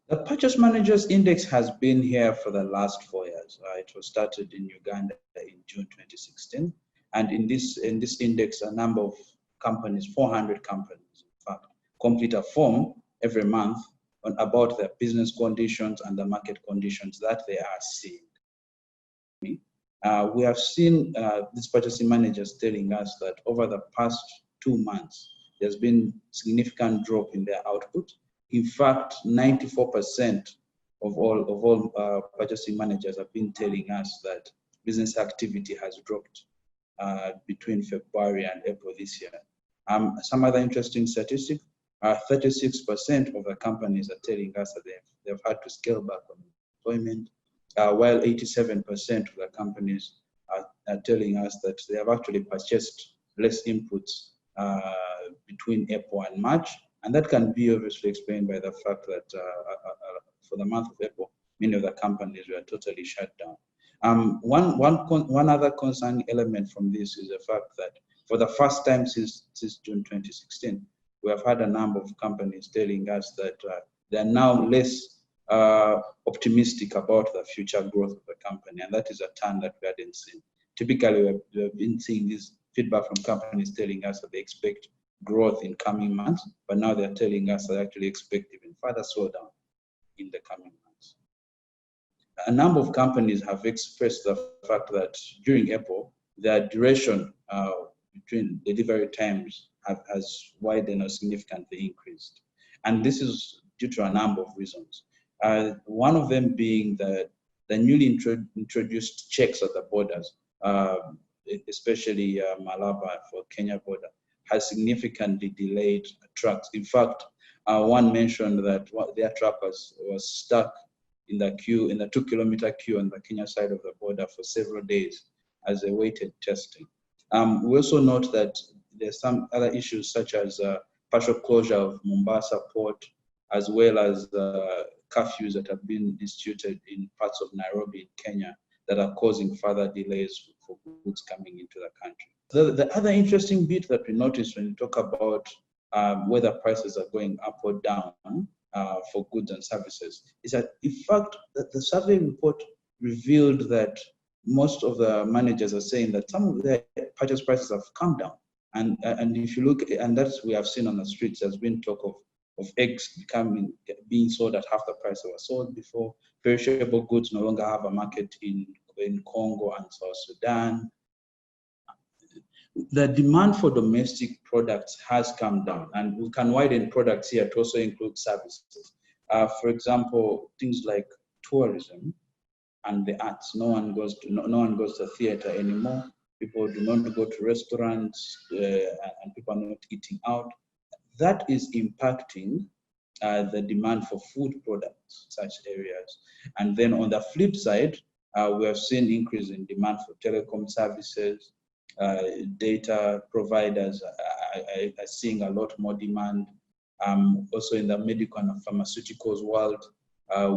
The Purchase Managers Index has been here for the last 4 years. It was started in Uganda in June 2016. And in this index, a number of companies, 400 companies, in fact, complete a form every month about their business conditions and the market conditions that they are seeing. We have seen these purchasing managers telling us that over the past 2 months, there's been significant drop in their output. In fact, 94% of all purchasing managers have been telling us that business activity has dropped between February and April this year. Some other interesting statistics, 36% of the companies are telling us that they've had to scale back on employment, while 87% of the companies are telling us that they have actually purchased less inputs between April and March. And that can be obviously explained by the fact that for the month of April, many of the companies were totally shut down. One other concerning element from this is the fact that for the first time since June 2016, we have had a number of companies telling us that they are now less optimistic about the future growth of the company, and that is a turn that we hadn't seen. Typically, we have been seeing this feedback from companies telling us that they expect growth in coming months, but now they're telling us they actually expect even further slowdown in the coming months. A number of companies have expressed the fact that during April, their duration between delivery times has widened or significantly increased. And this is due to a number of reasons. One of them being the newly introduced checks at the borders, especially Malaba for Kenya border, has significantly delayed trucks. In fact, one mentioned that their truck was stuck in the 2-kilometer queue on the Kenya side of the border for several days as they waited testing. We also note that there's some other issues such as partial closure of Mombasa port, as well as curfews that have been instituted in parts of Nairobi in Kenya that are causing further delays for goods coming into the country. The other interesting bit that we notice when we talk about whether prices are going up or down for goods and services is that, in fact, the survey report revealed that most of the managers are saying that some of their purchase prices have come down. And if you look, and that's we have seen on the streets, there's been talk of eggs being sold at half the price they were sold before. Perishable goods no longer have a market in Congo and South Sudan. The demand for domestic products has come down, and we can widen products here to also include services. For example, things like tourism and the arts. No one goes to theater anymore. People do not go to restaurants, and people are not eating out. That is impacting the demand for food products, such areas. And then on the flip side, we have seen increase in demand for telecom services. Data providers are seeing a lot more demand. Also in the medical and pharmaceuticals world,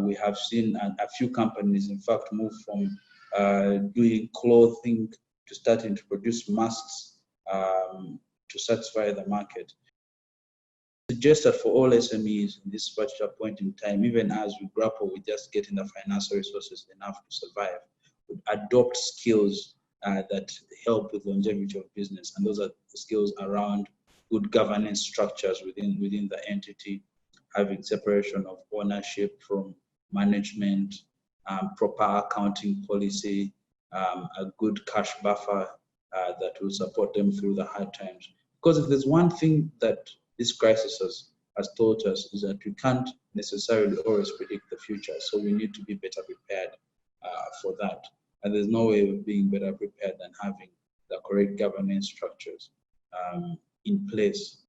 we have seen a few companies, in fact, move from doing clothing to starting to produce masks to satisfy the market. Suggest that for all SMEs in this particular point in time, even as we grapple with just getting the financial resources enough to survive, would adopt skills that help with longevity of business. And those are the skills around good governance structures within the entity, having separation of ownership from management, proper accounting policy, a good cash buffer that will support them through the hard times. Because if there's one thing that this crisis has taught us is that we can't necessarily always predict the future. So we need to be better prepared for that. And there's no way of being better prepared than having the correct governance structures in place